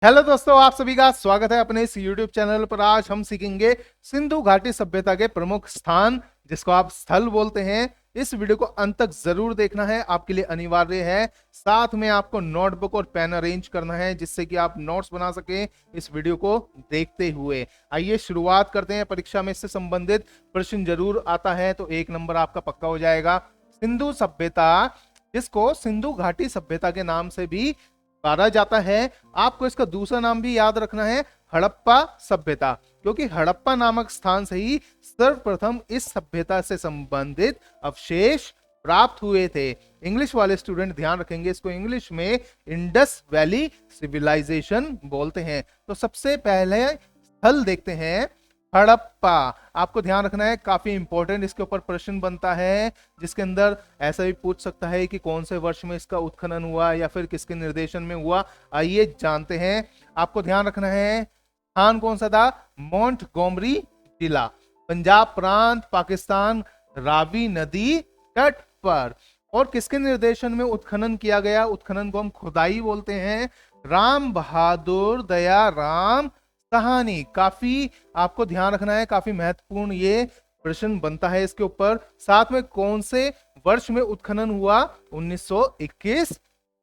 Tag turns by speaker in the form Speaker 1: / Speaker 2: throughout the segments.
Speaker 1: Hello दोस्तों, आप सभी का स्वागत है अपने इस YouTube चैनल पर। आज हम सीखेंगे सिंधु घाटी सभ्यता के प्रमुख स्थान, जिसको आप स्थल बोलते हैं। इस वीडियो को अंत तक जरूर देखना है, आपके लिए अनिवार्य है। साथ में आपको नोटबुक और पेन अरेंज करना है, जिससे कि आप नोट्स बना सकें इस वीडियो को देखते हुए। आइए शुरुआत करते हैं। परीक्षा में इससे संबंधित प्रश्न जरूर आता है, तो 1 नंबर आपका पक्का हो जाएगा। सिंधु सभ्यता, जिसको सिंधु घाटी सभ्यता के नाम से भी पुकारा जाता है। आपको इसका दूसरा नाम भी याद रखना है, हड़प्पा सभ्यता, क्योंकि हड़प्पा नामक स्थान से ही सर्वप्रथम इस सभ्यता से संबंधित अवशेष प्राप्त हुए थे। इंग्लिश वाले स्टूडेंट ध्यान रखेंगे, इसको इंग्लिश में इंडस वैली सिविलाइजेशन बोलते हैं। तो सबसे पहले स्थल देखते हैं हड़प्पा। आपको ध्यान रखना है, काफी इंपॉर्टेंट इसके ऊपर प्रश्न बनता है, जिसके अंदर ऐसा भी पूछ सकता है कि कौन से वर्ष में इसका उत्खनन हुआ या फिर किसके निर्देशन में हुआ। आइए जानते हैं। आपको ध्यान रखना है, स्थान कौन सा था? मोंटगोमरी जिला, पंजाब प्रांत, पाकिस्तान, रावी नदी तट पर। और किसके निर्देशन में उत्खनन किया गया? उत्खनन को हम खुदाई बोलते हैं। राम बहादुर दयाराम कहानी। काफी आपको ध्यान रखना है, काफी महत्वपूर्ण ये प्रश्न बनता है इसके ऊपर। साथ में कौन से वर्ष में उत्खनन हुआ? 1921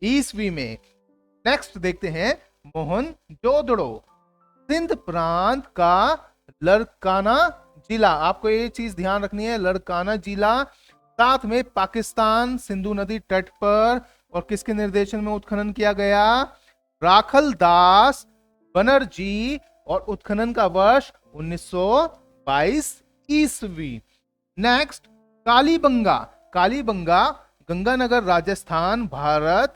Speaker 1: ईस्वी में। नेक्स्ट देखते हैं मोहनजोदड़ो, सिंध प्रांत का लड़काना जिला। आपको ये चीज ध्यान रखनी है, लड़काना जिला। साथ में पाकिस्तान, सिंधु नदी तट पर। और किसके निर्देशन में उत्खनन किया गया? राखल दास बनर्जी। और उत्खनन का वर्ष 1922 ईस्वी। नेक्स्ट कालीबंगा। कालीबंगा गंगानगर, राजस्थान, भारत,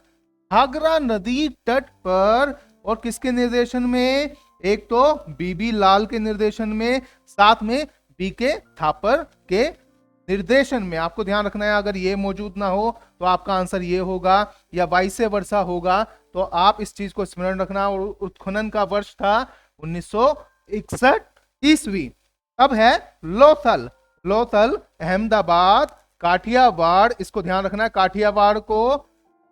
Speaker 1: घाघरा नदी तट पर। और किसके निर्देशन में? एक तो बीबी लाल के निर्देशन में, साथ में बीके थापर के निर्देशन में। आपको ध्यान रखना है, अगर ये मौजूद ना हो तो आपका आंसर ये होगा, या वाइस वर्षा होगा। तो आप इस चीज को स्मरण रखना। और उत्खनन का वर्ष था 1961 ईस्वी। अब है लोथल। लोथल अहमदाबाद, काठियावाड़। इसको ध्यान रखना है, काठियावाड़ को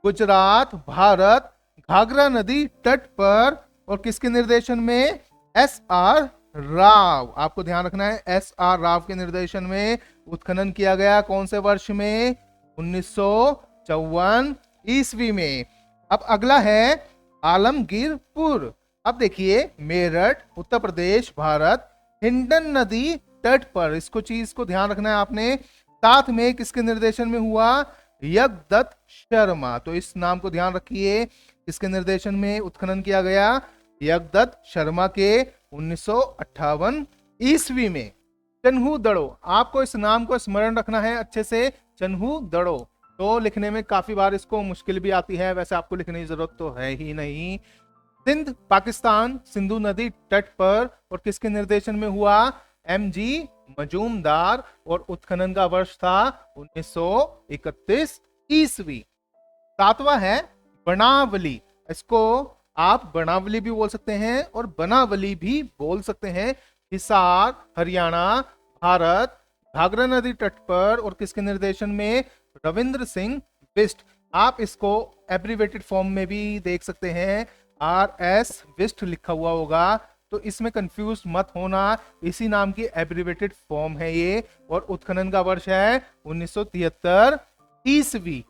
Speaker 1: गुजरात, भारत, घाघरा नदी तट पर। और किसके निर्देशन में? S R Rao. आपको ध्यान रखना है, एस आर राव के निर्देशन में उत्खनन किया गया। कौन से वर्ष में? 1954 ईस्वी में। अब अगला है आलमगीरपुर। अब देखिए, मेरठ, उत्तर प्रदेश, भारत, हिंडन नदी तट पर। इसको चीज को ध्यान रखना है आपने। साथ में किसके निर्देशन में हुआ? यज्ञदत्त शर्मा। तो इस नाम को ध्यान रखिए, किसके निर्देशन में उत्खनन किया गया? यज्ञदत्त शर्मा के 1958 ईस्वी में। चन्हू दड़ो। आपको इस नाम को स्मरण रखना है अच्छे से, चन्हू दड़ो। तो लिखने में काफी बार इसको मुश्किल भी आती है, वैसे आपको लिखने की जरूरत तो है ही नहीं। सिंध पाकिस्तान, सिंधु नदी तट पर। और किसके निर्देशन में हुआ? एमजी मजूमदार। और उत्खनन का वर्ष था 1931 ईस्वी। सातवां है बनावली। इसको आप बनावली भी बोल सकते हैं और बनावली भी बोल सकते हैं। हिसार, हरियाणा, भारत, घाघरा नदी तट पर। और किसके निर्देशन में? रविंद्र सिंह बिष्ट। आप इसको एब्रीवेटेड फॉर्म में भी देख सकते हैं, RS बिष्ट लिखा हुआ होगा, तो इसमें कंफ्यूज मत होना, इसी नाम की एब्रीवेटेड फॉर्म है ये। और उत्खनन का वर्ष है 1973 ईस्वी।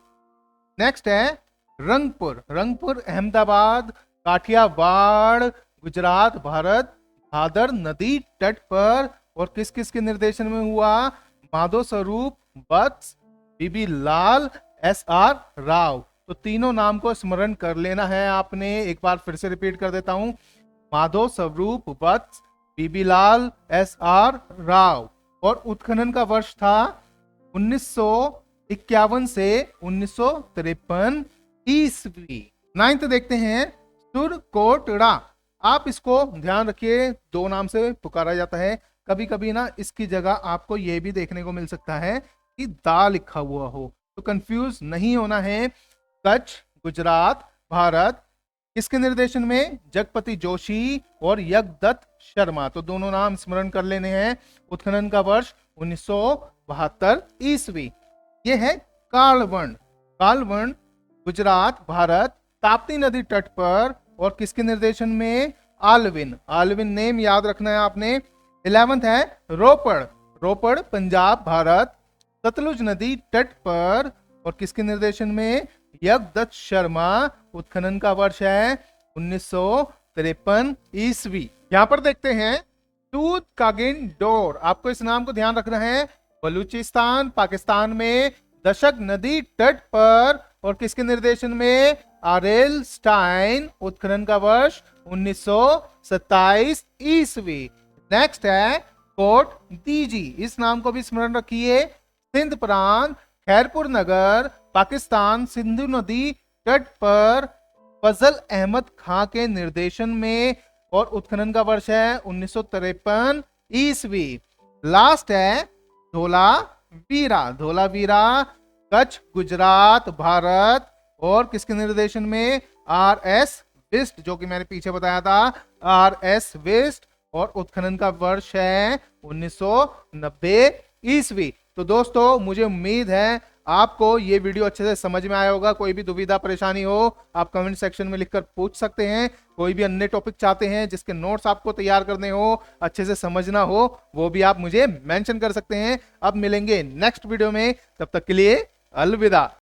Speaker 1: नेक्स्ट है रंगपुर। रंगपुर अहमदाबाद, काठियावाड़, गुजरात, भारत, भादर नदी तट पर। और किस किस के निर्देशन में हुआ? माधो स्वरूप वत्स, बीबी लाल, SR राव। तो तीनों नाम को स्मरण कर लेना है आपने। एक बार फिर से रिपीट कर देता हूं, माधव स्वरूप वत्स, बीबी लाल, SR राव। और उत्खनन का वर्ष था 1951 से 1953 ईस्वी। 9th देखते हैं सुरकोटड़ा। आप इसको ध्यान रखिए, 2 नाम से पुकारा जाता है। कभी कभी ना इसकी जगह आपको यह भी देखने को मिल सकता है कि दा लिखा हुआ हो, तो कंफ्यूज नहीं होना है। कच्छ, गुजरात, भारत, किसके निर्देशन में? जगपति जोशी और यज्ञदत्त शर्मा। तो दोनों नाम स्मरण कर लेने हैं। उत्खनन का वर्ष 1972 ईस्वी। यह है कालवण। कालवण गुजरात, भारत, ताप्ती नदी तट पर। और किसके निर्देशन में? आल्विन। आल्विन नेम याद रखना है आपने। 11th है रोपड़। रोपड़ पंजाब भारत, सतलुज नदी तट पर और किसके निर्देशन में? यज्ञदत्त शर्मा। उत्खनन का वर्ष है 1953 ईस्वी। यहां पर देखते हैं टूथ कागिन डोर। आपको इस नाम को ध्यान रखना है। बलूचिस्तान पाकिस्तान में, दशक नदी तट पर और किसके निर्देशन में? आरेल स्टाइन। उत्खनन का वर्ष 1927 ईस्वी। नेक्स्ट है कोट दीजी। इस नाम को भी स्मरण रखिए। सिंध प्रांत, खैरपुर नगर, पाकिस्तान, सिंधु नदी तट पर फजल अहमद खां के निर्देशन में और उत्खनन का वर्ष है 1953 ईस्वी। लास्ट है धोलावीरा। धोलावीरा कच्छ गुजरात भारत और किसके निर्देशन में? RS बिस्ट, जो कि मैंने पीछे बताया था, RS बिस्ट और उत्खनन का वर्ष है 1990 ईस्वी। तो दोस्तों मुझे उम्मीद है आपको ये वीडियो अच्छे से समझ में आया होगा। कोई भी दुविधा परेशानी हो आप कमेंट सेक्शन में लिखकर पूछ सकते हैं। कोई भी अन्य टॉपिक चाहते हैं जिसके नोट्स आपको तैयार करने हो, अच्छे से समझना हो, वो भी आप मुझे मेंशन कर सकते हैं। अब मिलेंगे नेक्स्ट वीडियो में, तब तक के लिए अलविदा।